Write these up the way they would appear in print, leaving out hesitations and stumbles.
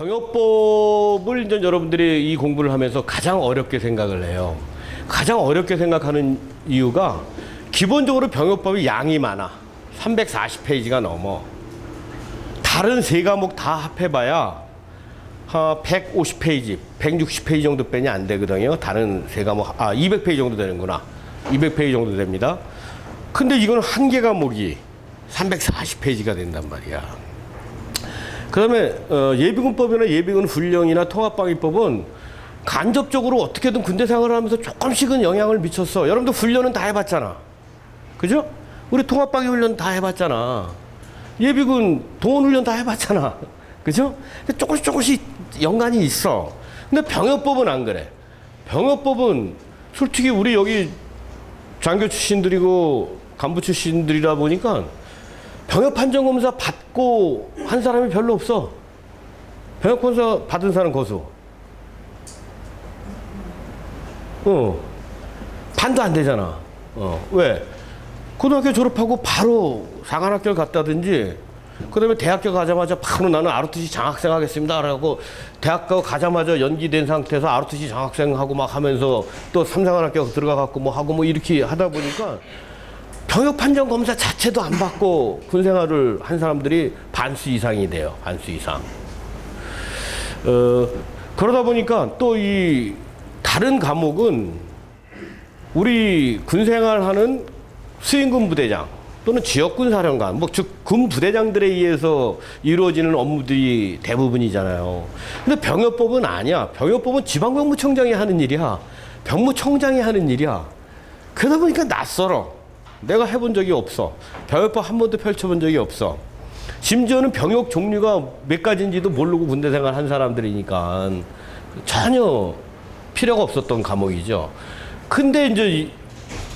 병역법을 이제 여러분들이 이 공부를 하면서 가장 어렵게 생각을 해요. 가장 어렵게 생각하는 이유가 기본적으로 병역법이 양이 많아. 340페이지가 넘어. 다른 세 과목 다 합해봐야 150페이지, 160페이지 정도 빼니 안 되거든요. 다른 세 과목, 200페이지 정도 되는구나. 200페이지 정도 됩니다. 근데 이거는 한 개 과목이 340페이지가 된단 말이야. 그 다음에 예비군법이나 예비군 훈령이나 통합방위법은 간접적으로 어떻게든 군대 생활을 하면서 조금씩은 영향을 미쳤어. 여러분들 훈련은 다 해봤잖아. 그죠? 우리 통합방위 훈련 다 해봤잖아. 예비군 동원훈련 다 해봤잖아. 그죠? 조금씩 연관이 있어. 근데 병역법은 안 그래. 병역법은 솔직히 우리 여기 장교 출신들이고 간부 출신들이다 보니까 병역 판정 검사 받고 한 사람이 별로 없어. 병역 검사 받은 사람 거수. 반도 안 되잖아. 왜? 고등학교 졸업하고 바로 사관학교를 갔다든지, 그 다음에 대학교 가자마자 바로 나는 ROTC 장학생 하겠습니다 라고 대학교 가자마자 연기된 상태에서 ROTC 장학생 하고 막 하면서 또 삼사관학교 들어가갖고 뭐 하고 뭐 이렇게 하다 보니까 병역 판정 검사 자체도 안 받고 군 생활을 한 사람들이 반수 이상이 돼요. 반수 이상. 그러다 보니까 또 이 다른 과목은 우리 군 생활하는 수행군 부대장 또는 지역군 사령관, 즉 군 부대장들에 의해서 이루어지는 업무들이 대부분이잖아요. 근데 병역법은 아니야. 병역법은 지방병무청장이 하는 일이야. 병무청장이 하는 일이야. 그러다 보니까 낯설어. 내가 해본 적이 없어. 병역법 한 번도 펼쳐본 적이 없어. 심지어는 병역 종류가 몇 가지인지도 모르고 군대 생활 한 사람들이니까 전혀 필요가 없었던 과목이죠. 근데 이제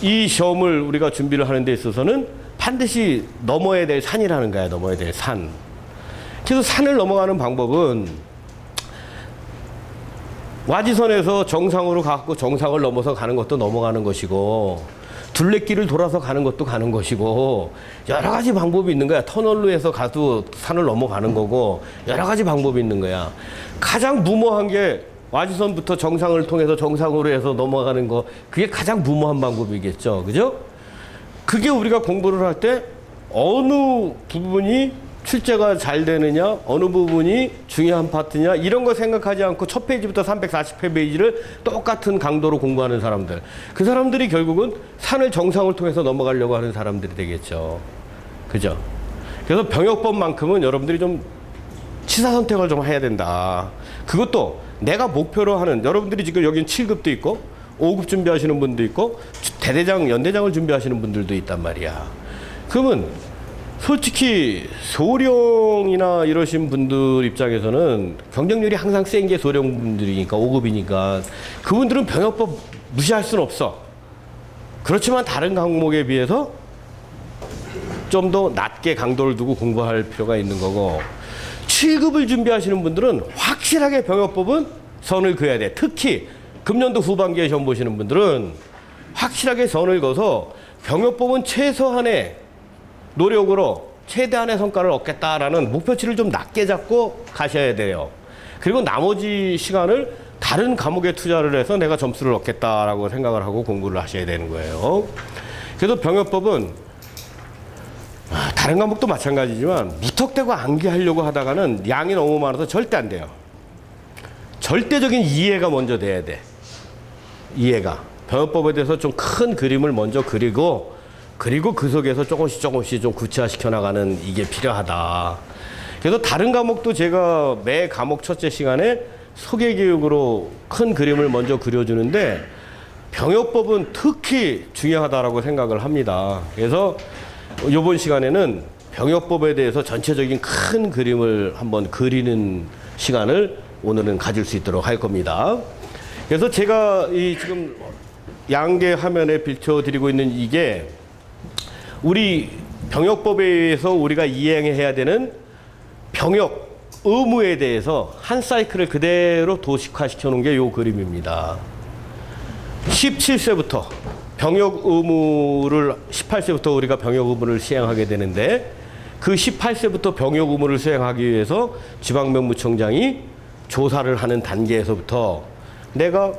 이 시험을 우리가 준비를 하는 데 있어서는 반드시 넘어야 될 산이라는 거야. 넘어야 될 산. 그래서 산을 넘어가는 방법은 와지선에서 정상으로 가고 정상을 넘어서 가는 것도 넘어가는 것이고, 둘레길을 돌아서 가는 것도 가는 것이고, 여러 가지 방법이 있는 거야. 터널로 해서 가도 산을 넘어가는 거고, 여러 가지 방법이 있는 거야. 가장 무모한 게 와지선부터 정상을 통해서 정상으로 해서 넘어가는 거, 그게 가장 무모한 방법이겠죠. 그죠? 그게 우리가 공부를 할 때 어느 부분이 출제가 잘 되느냐, 어느 부분이 중요한 파트냐, 이런 거 생각하지 않고 첫 페이지부터 340페이지를 똑같은 강도로 공부하는 사람들. 그 사람들이 결국은 산을 정상을 통해서 넘어가려고 하는 사람들이 되겠죠. 그죠? 그래서 병역법만큼은 여러분들이 좀 치사 선택을 좀 해야 된다. 그것도 내가 목표로 하는, 여러분들이 지금 여기는 7급도 있고 5급 준비하시는 분도 있고 대대장, 연대장을 준비하시는 분들도 있단 말이야. 그러면 솔직히 소령이나 이러신 분들 입장에서는 경쟁률이 항상 센 게 소령분들이니까, 5급이니까 그분들은 병역법 무시할 수는 없어. 그렇지만 다른 과목에 비해서 좀 더 낮게 강도를 두고 공부할 필요가 있는 거고, 7급을 준비하시는 분들은 확실하게 병역법은 선을 그어야 돼. 특히 금년도 후반기에 시험 보시는 분들은 확실하게 선을 그어서 병역법은 최소한의 노력으로 최대한의 성과를 얻겠다라는 목표치를 좀 낮게 잡고 가셔야 돼요. 그리고 나머지 시간을 다른 과목에 투자를 해서 내가 점수를 얻겠다라고 생각을 하고 공부를 하셔야 되는 거예요. 그래서 병역법은 다른 과목도 마찬가지지만 무턱대고 암기하려고 하다가는 양이 너무 많아서 절대 안 돼요. 절대적인 이해가 먼저 돼야 돼. 이해가. 병역법에 대해서 좀 큰 그림을 먼저 그리고 그 속에서 조금씩 좀 구체화시켜 나가는 이게 필요하다. 그래서 다른 과목도 제가 매 과목 첫째 시간에 소개 교육으로 큰 그림을 먼저 그려주는데 병역법은 특히 중요하다라고 생각을 합니다. 그래서 이번 시간에는 병역법에 대해서 전체적인 큰 그림을 한번 그리는 시간을 오늘은 가질 수 있도록 할 겁니다. 그래서 제가 이 지금 양계 화면에 비춰드리고 있는 이게 우리 병역법에 의해서 우리가 이행해야 되는 병역 의무에 대해서 한 사이클을 그대로 도식화시켜 놓은 게 이 그림입니다. 17세부터 병역 의무를 18세부터 우리가 병역 의무를 시행하게 되는데, 그 18세부터 병역 의무를 수행하기 위해서 지방병무청장이 조사를 하는 단계에서부터 내가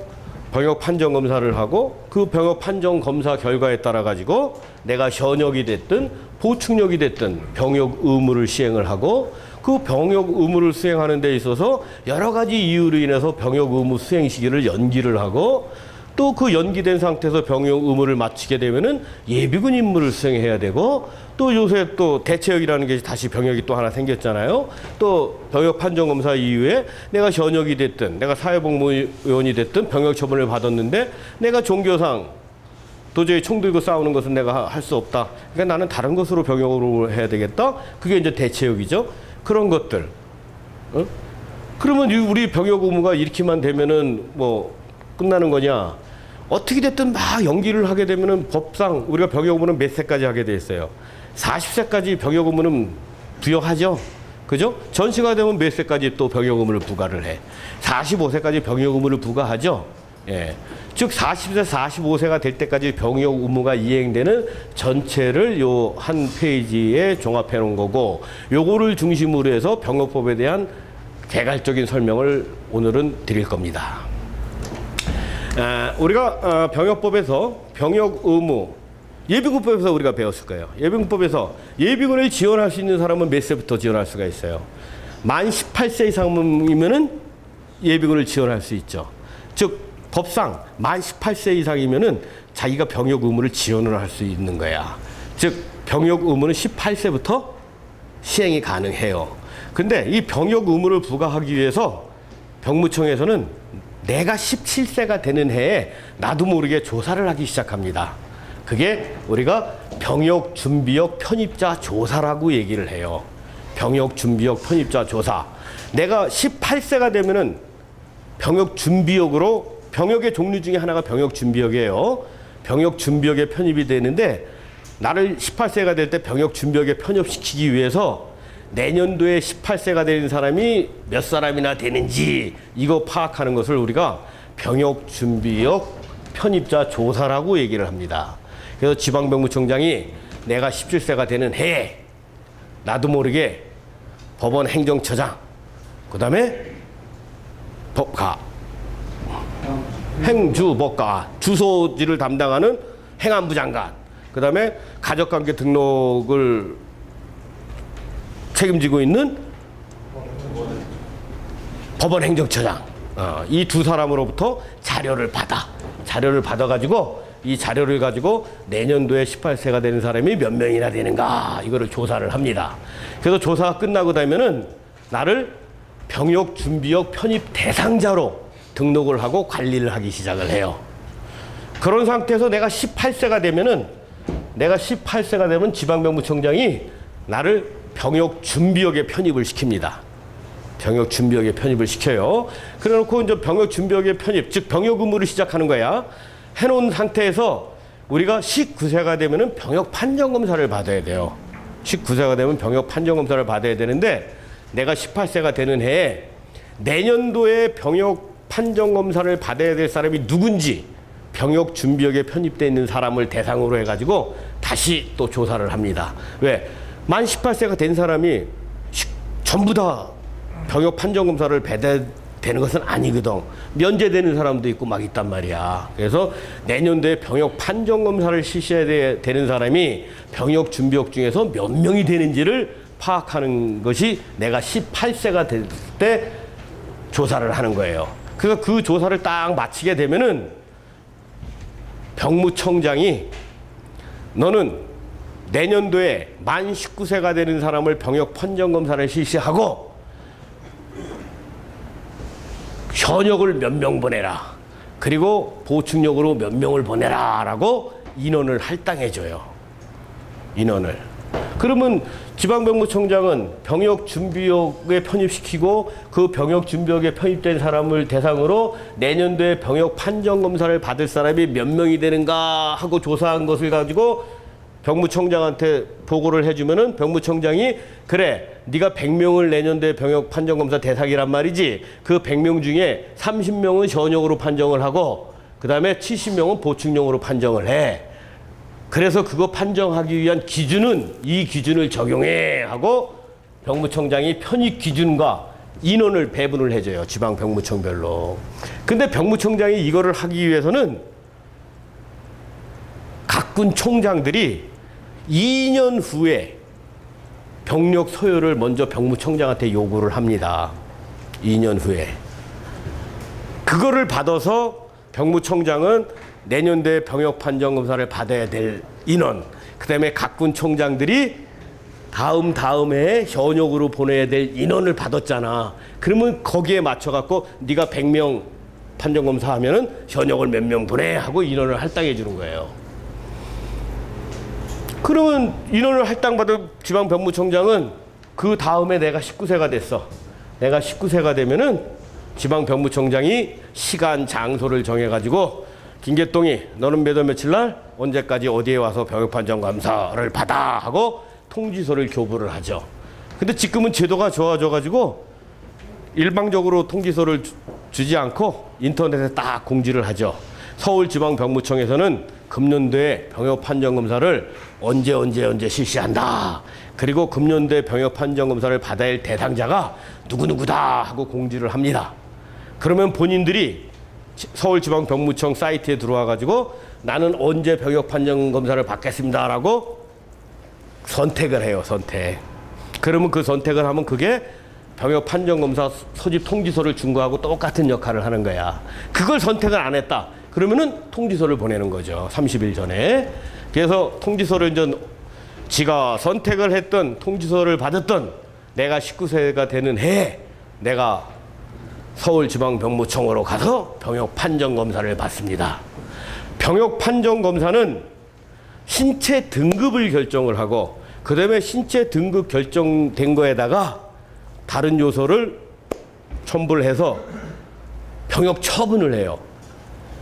병역 판정 검사를 하고 그 병역 판정 검사 결과에 따라 가지고 내가 현역이 됐든 보충역이 됐든 병역 의무를 시행을 하고 그 병역 의무를 수행하는 데 있어서 여러 가지 이유로 인해서 병역 의무 수행 시기를 연기를 하고 또 그 연기된 상태에서 병역 의무를 마치게 되면은 예비군 임무를 수행해야 되고 또 요새 또 대체역이라는 게 다시 병역이 또 하나 생겼잖아요. 또 병역 판정 검사 이후에 내가 현역이 됐든 내가 사회복무요원이 됐든 병역 처분을 받았는데 내가 종교상 도저히 총 들고 싸우는 것은 내가 할 수 없다. 그러니까 나는 다른 것으로 병역으로 해야 되겠다. 그게 이제 대체역이죠. 그런 것들. 어? 그러면 우리 병역 의무가 이렇게만 되면은 뭐 끝나는 거냐? 어떻게 됐든 막 연기를 하게 되면은 법상 우리가 병역 의무는 몇 세까지 하게 돼 있어요. 40세까지 병역 의무는 부여하죠. 그죠? 전시가 되면 몇 세까지 또 병역 의무를 부과를 해. 45세까지 병역 의무를 부과하죠. 예. 즉 40세, 45세가 될 때까지 병역 의무가 이행되는 전체를 요 한 페이지에 종합해 놓은 거고 요거를 중심으로 해서 병역법에 대한 개괄적인 설명을 오늘은 드릴 겁니다. 우리가 병역법에서 병역 의무 예비군법에서 우리가 배웠을 거예요. 예비군법에서 예비군을 지원할 수 있는 사람은 몇 세부터 지원할 수가 있어요. 만 18세 이상이면은 예비군을 지원할 수 있죠. 즉 법상 만 18세 이상이면은 자기가 병역 의무를 지원을 할 수 있는 거야. 즉 병역 의무는 18세부터 시행이 가능해요. 근데 이 병역 의무를 부과하기 위해서 병무청에서는 내가 17세가 되는 해에 나도 모르게 조사를 하기 시작합니다. 그게 우리가 병역 준비역 편입자 조사라고 얘기를 해요. 병역 준비역 편입자 조사. 내가 18세가 되면은 병역 준비역으로 병역의 종류 중에 하나가 병역 준비역이에요. 병역 준비역에 편입이 되는데 나를 18세가 될 때 병역 준비역에 편입시키기 위해서 내년도에 18세가 되는 사람이 몇 사람이나 되는지 이거 파악하는 것을 우리가 병역 준비역 편입자 조사라고 얘기를 합니다. 그래서 지방병무청장이 내가 17세가 되는 해에 나도 모르게 법원 행정처장, 그 다음에 법가, 행주법가, 주소지를 담당하는 행안부 장관, 그 다음에 가족관계 등록을 책임지고 있는 법원 행정처장, 이 두 사람으로부터 자료를 받아가지고 이 자료를 가지고 내년도에 18세가 되는 사람이 몇 명이나 되는가 이거를 조사를 합니다. 그래서 조사가 끝나고 나면은 나를 병역 준비역 편입 대상자로 등록을 하고 관리를 하기 시작을 해요. 그런 상태에서 내가 18세가 되면 지방병무청장이 나를 병역 준비역에 편입을 시킵니다. 병역 준비역에 편입을 시켜요. 그래놓고 이제 병역 준비역에 편입, 즉 병역 의무를 시작하는 거야. 해놓은 상태에서 우리가 19세가 되면은 병역 판정 검사를 받아야 돼요. 19세가 되면 병역 판정 검사를 받아야 되는데 내가 18세가 되는 해에 내년도에 병역 판정 검사를 받아야 될 사람이 누군지 병역 준비역에 편입되어 있는 사람을 대상으로 해가지고 다시 또 조사를 합니다. 왜? 만 18세가 된 사람이 전부 다 병역 판정 검사를 배대되는 것은 아니거든. 면제되는 사람도 있고 막 있단 말이야. 그래서 내년도에 병역 판정 검사를 실시해야 되는 사람이 병역 준비역 중에서 몇 명이 되는지를 파악하는 것이 내가 18세가 될 때 조사를 하는 거예요. 그래서 그 조사를 딱 마치게 되면은 병무청장이 너는 내년도에 만 19세가 되는 사람을 병역 판정 검사를 실시하고 현역을 몇 명 보내라. 그리고 보충역으로 몇 명을 보내라 라고 인원을 할당해줘요. 인원을. 그러면 지방병무청장은 병역 준비역에 편입시키고 그 병역 준비역에 편입된 사람을 대상으로 내년도에 병역 판정 검사를 받을 사람이 몇 명이 되는가 하고 조사한 것을 가지고 병무청장한테 보고를 해주면은 병무청장이 그래 네가 100명을 내년도에 병역 판정 검사 대상이란 말이지. 그 100명 중에 30명은 현역으로 판정을 하고 그 다음에 70명은 보충용으로 판정을 해. 그래서 그거 판정하기 위한 기준은 이 기준을 적용해 하고 병무청장이 편입 기준과 인원을 배분을 해줘요. 지방 병무청별로. 근데 병무청장이 이거를 하기 위해서는 각 군 총장들이 2년 후에 병력 서열을 먼저 병무청장한테 요구를 합니다. 2년 후에. 그거를 받아서 병무청장은 내년도에 병역 판정 검사를 받아야 될 인원, 그다음에 각 군 총장들이 다음 해에 현역으로 보내야 될 인원을 받았잖아. 그러면 거기에 맞춰 갖고 네가 100명 판정 검사하면은 현역을 몇 명 보내 하고 인원을 할당해 주는 거예요. 그러면 인원을 할당받은 지방 병무청장은 그 다음에 내가 19세가 됐어. 내가 19세가 되면은 지방 병무청장이 시간 장소를 정해 가지고 김계동이 너는 몇 월 며칠 날 언제까지 어디에 와서 병역 판정 검사를 받아 하고 통지서를 교부를 하죠. 근데 지금은 제도가 좋아져 가지고 일방적으로 통지서를 주지 않고 인터넷에 딱 공지를 하죠. 서울지방병무청에서는 금년도에 병역 판정 검사를 언제 실시한다. 그리고 금년도에 병역 판정 검사를 받아야 할 대상자가 누구누구다 하고 공지를 합니다. 그러면 본인들이 서울지방병무청 사이트에 들어와 가지고 나는 언제 병역 판정 검사를 받겠습니다라고 선택을 해요. 선택. 그러면 그 선택을 하면 그게 병역 판정 검사 소집 통지서를 준 거하고 똑같은 역할을 하는 거야. 그걸 선택을 안 했다. 그러면은 통지서를 보내는 거죠. 30일 전에. 그래서 통지서를 이제 지가 선택을 했던 통지서를 받았던 내가 19세가 되는 해에 내가 서울지방병무청으로 가서 병역 판정 검사를 받습니다. 병역 판정 검사는 신체 등급을 결정을 하고 그다음에 신체 등급 결정된 거에다가 다른 요소를 첨부를 해서 병역 처분을 해요.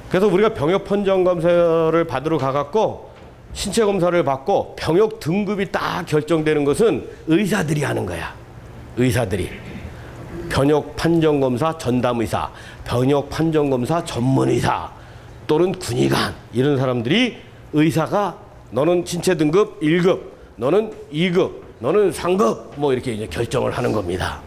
그래서 우리가 병역 판정 검사를 받으러 가갖고 신체 검사를 받고 병역 등급이 딱 결정되는 것은 의사들이 하는 거야. 의사들이. 병역 판정 검사 전담 의사, 병역 판정 검사 전문 의사 또는 군의관 이런 사람들이 의사가 너는 신체 등급 1급, 너는 2급, 너는 3급 뭐 이렇게 이제 결정을 하는 겁니다.